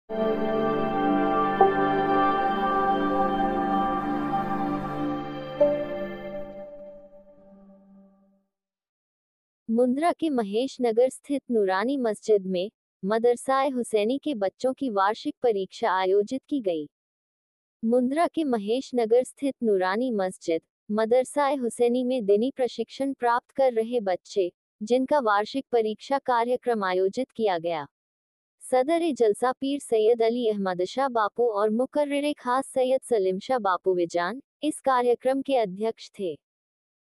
मुंद्रा के महेश नगर स्थित नूरानी मस्जिद में मदरसा-ए हुसैनी के बच्चों की वार्षिक परीक्षा आयोजित की गई। मुंद्रा के महेश नगर स्थित नूरानी मस्जिद मदरसा-ए हुसैनी में दीनी प्रशिक्षण प्राप्त कर रहे बच्चे, जिनका वार्षिक परीक्षा कार्यक्रम आयोजित किया गया। सदर जलसा पीर सैयद अली अहमद शाह बापू और मुकर्रिर खास सैयद सलीम शाह बापू विजान इस कार्यक्रम के अध्यक्ष थे।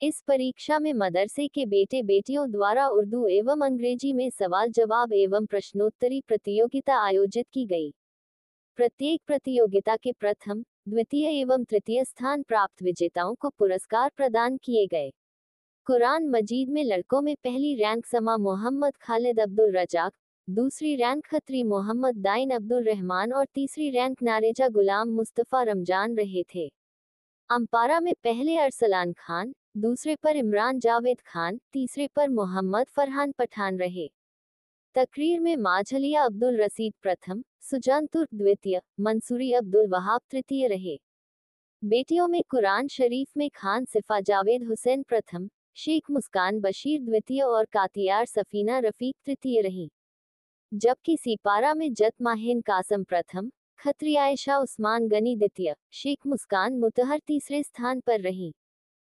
इस परीक्षा में मदरसे के बेटे बेटियों द्वारा उर्दू एवं अंग्रेजी में सवाल जवाब एवं प्रश्नोत्तरी प्रतियोगिता आयोजित की गई। प्रत्येक प्रतियोगिता के प्रथम, द्वितीय एवं तृतीय स्थान प्राप्त विजेताओं को पुरस्कार प्रदान किए गए। कुरान मजीद में लड़कों में पहली रैंक समा मोहम्मद खालिद अब्दुल रजाक, दूसरी रैंक खत्री मोहम्मद दाइन अब्दुल रहमान और तीसरी रैंक नारेजा गुलाम मुस्तफ़ा रमजान रहे थे। अंपारा में पहले अरसलान खान, दूसरे पर इमरान जावेद खान, तीसरे पर मोहम्मद फरहान पठान रहे। तकरीर में माझलिया अब्दुल रसीद प्रथम, सुजान तुर्क द्वितीय, मंसूरी अब्दुल वहाब तृतीय रहे। बेटियों में कुरान शरीफ में खान सिफा जावेद हुसैन प्रथम, शेख मुस्कान बशीर द्वितीय और कातियार सफीना रफीक तृतीय रही। जबकि सीपारा में जत माहिन कासम प्रथम, खत्री आयशा उस्मान गनी द्वितीय, शेख मुस्कान मुतहर तीसरे स्थान पर रही।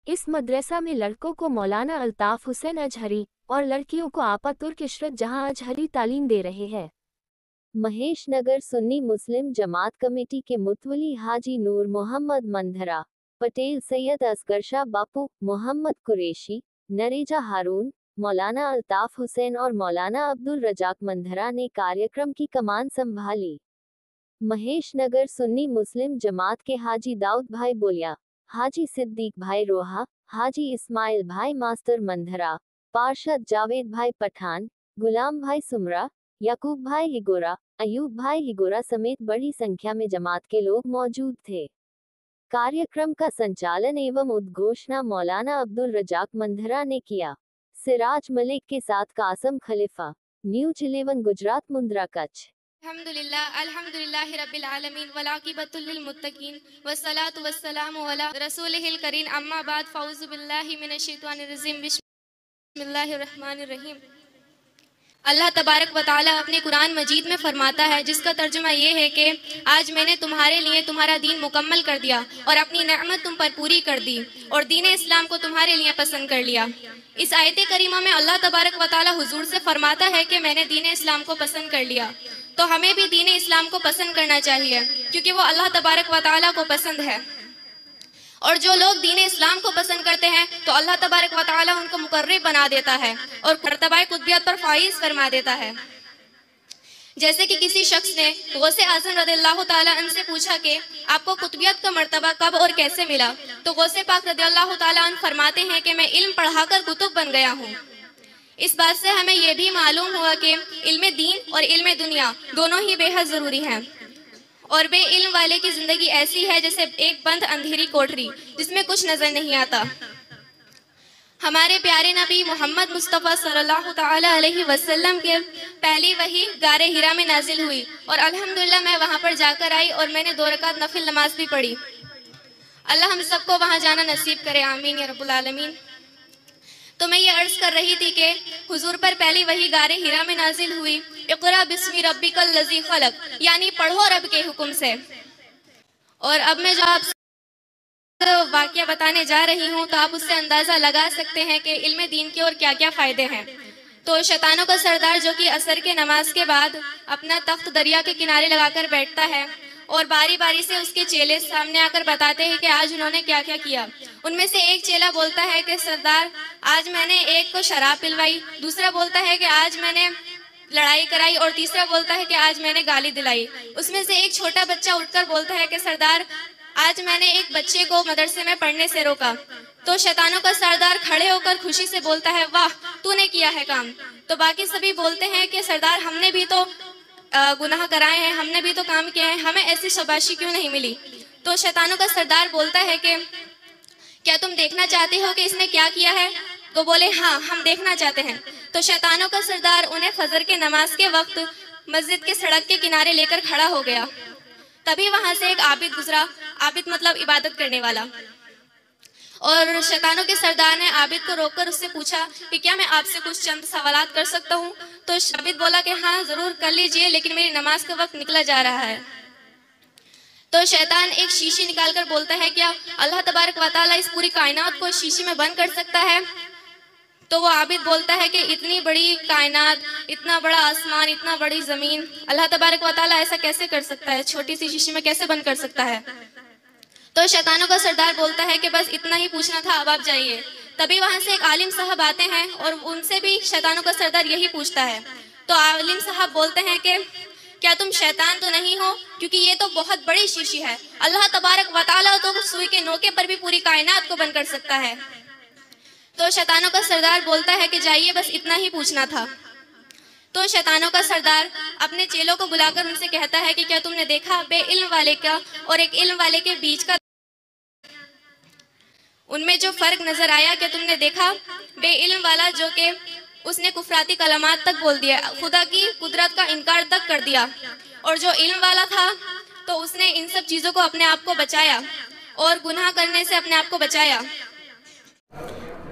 इस मदरसा में लड़कों को मौलाना अल्ताफ हुसैन अजहरी और लड़कियों को आपा तुर्क इशरत जहां अजहरी तालीम दे रहे हैं। महेश नगर सुन्नी मुस्लिम जमात कमेटी के मुतवली हाजी नूर मोहम्मद मंधरा, पटेल सैयद असगर शाह बापू, मोहम्मद कुरैशी, नरेजा हारून, मौलाना अल्ताफ हुसैन और मौलाना अब्दुल रजाक मंधरा ने कार्यक्रम की कमान संभाली। महेश नगर सुन्नी मुस्लिम जमात के हाजी दाऊद भाई बोलिया, हाजी सिद्दीक भाई रोहा, हाजी इस्माइल भाई मास्टर मंधरा, पार्षद जावेद भाई पठान, गुलाम भाई सुमरा, याकूब भाई हिगोरा, अयूब भाई हिगोरा समेत बड़ी संख्या में जमात के लोग मौजूद थे। कार्यक्रम का संचालन एवं उद्घोषणा मौलाना अब्दुल रजाक मंधरा ने किया। सिराज मलिक के साथ कासम खलीफा, न्यूज 11 गुजरात मुंद्रा कच्छ। अल्हम्दुलिल्लाहि रब्बिल आलमीन वलाकिबतुल लिल मुत्तकीन वस्सलातु वस्सलामु अला रसूलिहिल करीम अम्मा बाद फ़ऊज़ु बिल्लाहि मिनश शैतानिर रजीम बिस्मिल्लाहिर रहमानिर रहीम। अल्लाह तबारक व तआला अपने कुरान मजीद में फरमाता है, जिसका तर्जुमा ये है कि आज मैंने तुम्हारे लिए तुम्हारा दीन मुकम्मल कर दिया और अपनी नेमत तुम पर पूरी कर दी और दीन इस्लाम को तुम्हारे लिए पसंद कर लिया। इस आयत करीमा में अल्लाह तबारक व तआला हुजूर से फरमाता है कि मैंने दीन इस्लाम को पसंद कर लिया, तो हमें भी दीन इस्लाम को पसंद करना चाहिए, क्योंकि वो अल्लाह तबारक व तआला को पसंद है। और जो लोग दीन इस्लाम को पसंद करते हैं तो अल्लाह तबारक व तआला उनको मुकर्रब बना देता है और मर्तबा कुतबियत पर फाइज फरमा देता है। जैसे कि किसी शख्स ने गौसे आज़म रज़ियल्लाहु ताला अन्हु से पूछा कि आपको कुतबियत का मर्तबा कब और कैसे मिला, तो गौसे पाक रज़ियल्लाहु ताला अन्हु फरमाते हैं कि मैं इल्म पढ़ाकर कुतुब बन गया हूँ। इस बात से हमें यह भी मालूम हुआ कि इल्म दीन और इल्म दुनिया दोनों ही बेहद ज़रूरी हैं और बे इल्म वाले की ज़िंदगी ऐसी है जैसे एक बंद अंधेरी कोठरी जिसमें कुछ नज़र नहीं आता। हमारे प्यारे नबी मोहम्मद मुस्तफ़ा सल्लल्लाहु तआला अलैहि वसल्लम के पहली वही गारे हिरा में नाजिल हुई और अल्हम्दुलिल्लाह मैं वहाँ पर जाकर आई और मैंने 2 रकात नफिल नमाज भी पढ़ी। अल्लाह हम सबको वहाँ जाना नसीब करे, आमीन या रब्बुल आलमीन। तो मैं ये अर्ज कर रही थी कि हुजूर पर पहली वही गारे हिरा में नाजिल हुई, इक़रा बिस्मि रब्बिकल लज़ी खलक, यानी पढ़ो रब के हुक्म से। और अब मैं जो आपसे वाक़या बताने जा रही हूँ तो आप उससे अंदाज़ा लगा सकते हैं कि इल्म दीन के और क्या क्या फ़ायदे हैं। तो शैतानों का सरदार जो कि असर के नमाज के बाद अपना तख्त दरिया के किनारे लगाकर बैठता है और बारी बारी से उसके चेले सामने आकर बताते हैं कि आज उन्होंने क्या क्या किया। उनमें से एक चेला बोलता है कि सरदार आज मैंने एक को शराब पिलवाई, दूसरा बोलता है कि आज मैंने लड़ाई कराई और तीसरा बोलता है कि आज मैंने गाली दिलाई। उसमें से एक छोटा बच्चा उठकर बोलता है कि सरदार आज मैंने एक बच्चे को मदरसे में पढ़ने से रोका। तो शैतानों का सरदार खड़े होकर खुशी से बोलता है, वाह तूने किया है काम। तो बाकी सभी बोलते हैं कि सरदार हमने भी तो गुनाह कराए हैं, हमने भी तो काम किया है, हमें ऐसी शाबाशी क्यों नहीं मिली। तो शैतानों का सरदार बोलता है कि क्या तुम देखना चाहते हो कि इसने क्या किया है। तो बोले हाँ हम देखना चाहते हैं। तो शैतानों का सरदार उन्हें फजर के नमाज के वक्त मस्जिद के सड़क के किनारे लेकर खड़ा हो गया। तभी वहां से एक आबिद गुजरा, आबिद मतलब इबादत करने वाला, और शैतानों के सरदार ने आबिद को रोककर उससे पूछा कि क्या मैं आपसे कुछ चंद सवालात कर सकता हूँ। तो आबिद बोला कि हाँ जरूर कर लीजिए, लेकिन मेरी नमाज का वक्त निकला जा रहा है। तो शैतान एक शीशी निकालकर बोलता है क्या अल्लाह तबारक व तआला इस पूरी कायनात को शीशी में बंद कर सकता है। तो वो आबिद बोलता है कि इतनी बड़ी कायनात, इतना बड़ा आसमान, इतना बड़ी जमीन, अल्लाह तबारक व तआला ऐसा कैसे कर सकता है, छोटी सी शीशी में कैसे बंद कर सकता है। तो शैतानों का सरदार बोलता है कि बस इतना ही पूछना था, अब आप जाइए। तभी वहां से एक आलिम साहब आते हैं और उनसे भी शैतानों का सरदार यही पूछता है। तो आलिम साहब बोलते हैं कि क्या तुम शैतान तो नहीं हो, क्योंकि ये तो बहुत बड़ी शीशी है, अल्लाह तबारक व तआला तो सुई के नोके पर भी पूरी कायनात को बंद कर सकता है। तो शैतानों का सरदार बोलता है कि जाइए, बस इतना ही पूछना था। तो शैतानों का सरदार अपने चेलों को बुलाकर उनसे कहता है कि क्या तुमने देखा बेइल्म वाले का और एक इल्म वाले के बीच का उनमें जो फर्क नजर आया, क्या तुमने देखा बेइल्म वाला जो कि उसने कुफराती कलमात तक बोल दिया, खुदा की कुदरत का इनकार तक कर दिया, और जो इल्म वाला था तो उसने इन सब चीज़ों को अपने आप को बचाया और गुनाह करने से अपने आप को बचाया।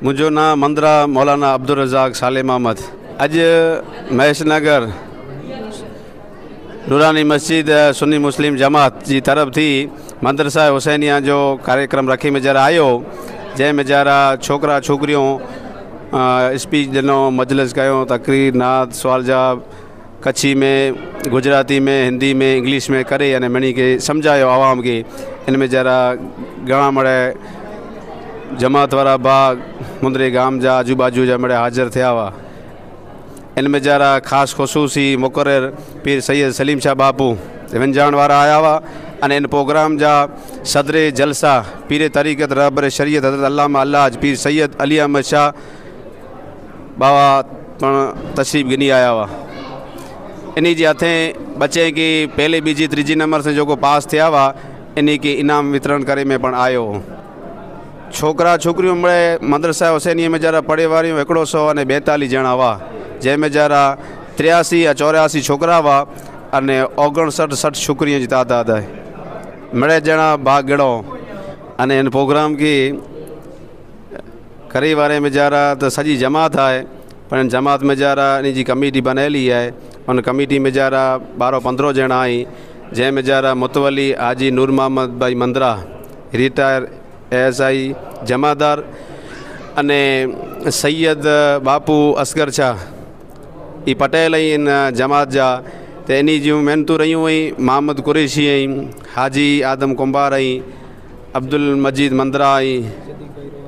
मुझो नाम मंदरा मौलाना अब्दुल रज़ाक सालिम अहमद। अॼु महेश नगर नूरानी मस्जिद सुन्नी मुस्लिम जमात जी तरफ़ थी मदरसा हुसैनिया जो कार्यक्रम रखी में जरा आयो, जंहिंमें जरा छोकरा छोकिरियूं स्पीच ॾिनो, मजलिस कयो, तकरीर, नात, सवाल जवाब कच्छी में, गुजराती में, हिंदी में, इंग्लिश में करे अने मनी के सम्झायो आवाम के। इनमें जरा घणा मड़े जमात वारा बाग मुंद्रे गाम जा आजू बाजू जा मड़े हाज़िर थिया हुआ। इनमें जरा ख़ासि ख़ुसूसी मुक़र्रर पीर सैयद सलीम शाह बापू विंजाण वारा आया हुआ। अने इन प्रोग्राम जा सदर जलसा पीर तरीक़त रहबर शरीयत हज़रत अल्लामा अल्लाज पीर सैयद अली अहमद शाह बाबा पण तशरीफ़ गिनी आया हुआ। इन्हीं जे हथें बच्चे की पहले बीजी तीजी नंबर से जो पास थिया हुआ, इन्हीं के इनाम वितरण करे में पण आयो। छोकरा छोकरियों में मदरसा हुसैनी में जरा पढ़े वारियों 142 ॼणा हुआ, जंहिंमें जरा 83 या 84 छोकरा हुआ अने 59 छोकरियों की तादाद है। मड़े ॼणा भाग ॻणो अने इन प्रोग्राम की करे वारे में जरा तो सजी जमात है, पर इन जमात में जरा इन जी कमेटी बनैली है। उन कमेटी में जरा 12-15 ॼणा आई, जंहिंमें जरा मुतवली हाजी नूर मोहम्मद भाई मंदरा रिटायर ASI जमादार अने सैयद बापू असगर शाह ई पटेल इन जमात जा। तो इन जूं मेहनतूं रहियूं हुई मोहम्मद कुरैशी आई, हाजी आदम कुंभार आई, अब्दुल मजीद मंदरा आई,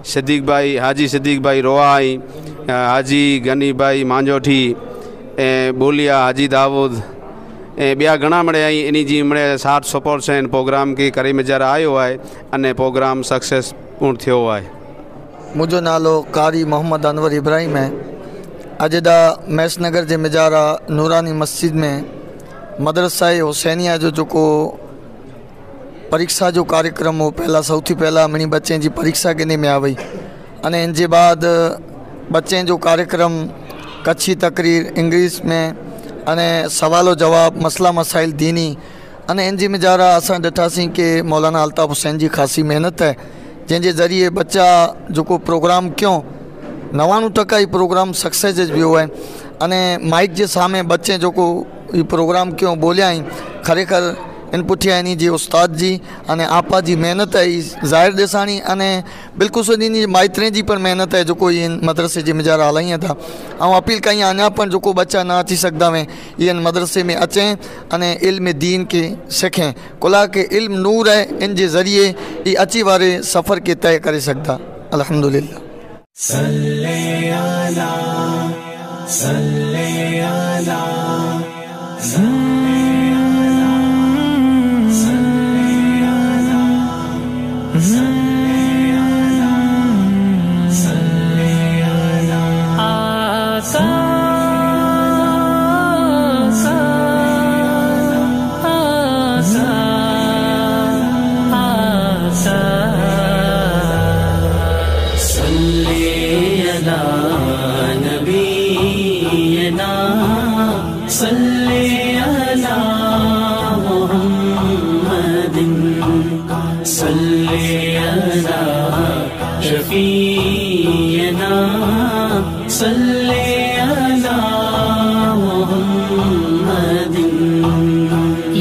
सिद्दीक भाई हाजी सिद्दीक भाई रोआ आई, हाजी गनी भाई मांजोठी ए बोलिया हाजी दाऊद ए बिया घणा मड़े आई। इन जी मड़े 60 सपोर्ट्स इन प्रोग्राम के करे में जरा आयो है अने प्रोग्राम सक्सेसफुल थियो है। मुझो नालो कारी मोहम्मद अनवर इब्राहिम है। अज दा महेश नगर जे मिजारा नूरानी मस्जिद में मदरसा हुसैनिया जो परीक्षा जो कार्यक्रम हो, पहला सौथी पहला मनी बच्चे की परीक्षा गिने में आ वही। अने इन जे बाद बच्चे जो कार्यक्रम कच्छी तकरीर इंग्लिश में अने सवालो जवाब मसला मसाइल दीनी अने इन जी मिजारा असां ॾिठासीं कि मौलाना अल्ताफ़ हुसैन जी ख़ासी मेहनत है, जंहिंजे ज़रिए बच्चा जो प्रोग्राम क्यों 99% ही प्रोग्राम सक्सेस वियो है। अने माइक के सामने बच्चे जो प्रोग्राम क्यों बोलिया खरेखर इन पुठिया इन जी उस्ताद जी अने आपा जी मेहनत है ज़ाहिर ॾेसाणी अने बिल्कुल सो इन माइतरे जी पर मेहनत है जो इन मदरसे जी मिजारा हलाइए था। और अपील कई अञा पण जो बच्चा न अची सघंदा वे इन मदरसे में अचें अने इल्म दीन के सीखें। कुला के इल्म नूर है, इन जे ज़रिए ये अची वारे सफ़र के तय करे सकता। अल्हम्दुलिल्लाह। सल्ले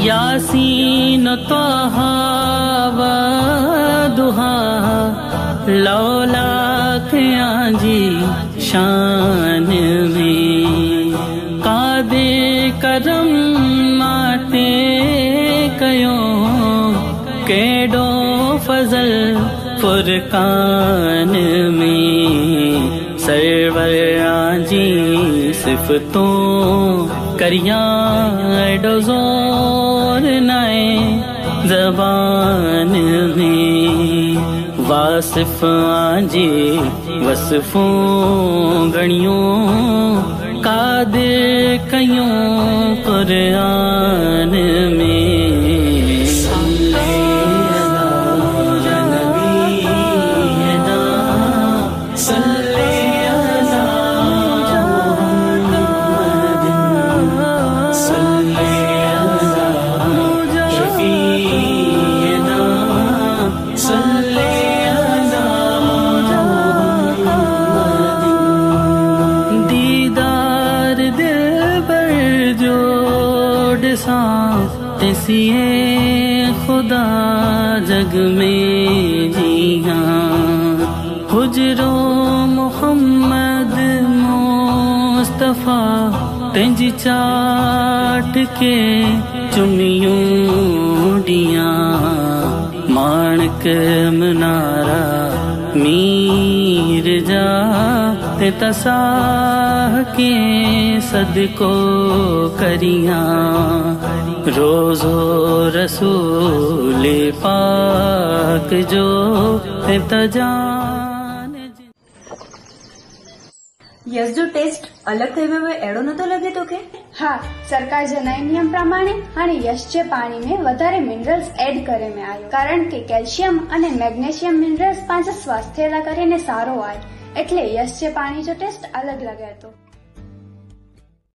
यासीन तहा व दुहा लौलाक जी शान में कादे करम माते कयो केडो फजल फुरकान में सरवर जी सिफतों करिया एडो जोर नाए जबान में वासिफ आजी वसफों गणियों कादिर कयों कुरान में तिसिए खुदा जग में जिया हुजरो मोहम्मद मुस्तफा तेंजी चाट के चुनियूं डिया माणक मनारा मीर जा ते तसाह के सदको करिया रोजो रसूल पाक जो तजान। यस जो टेस्ट अलग थई वियो एड़ो नतो लगे तो के? हाँ, सरकार जनाई नियम प्रमाणे हाणे यश जे पानी में वधारे मिनरल्स एड करे में आयो कारण के कैल्शियम अने मैग्नेशियम मिनरल्स पांच स्वास्थ्य ला करीने सारो आए एटले यश जे पानी जो टेस्ट अलग लगे तो।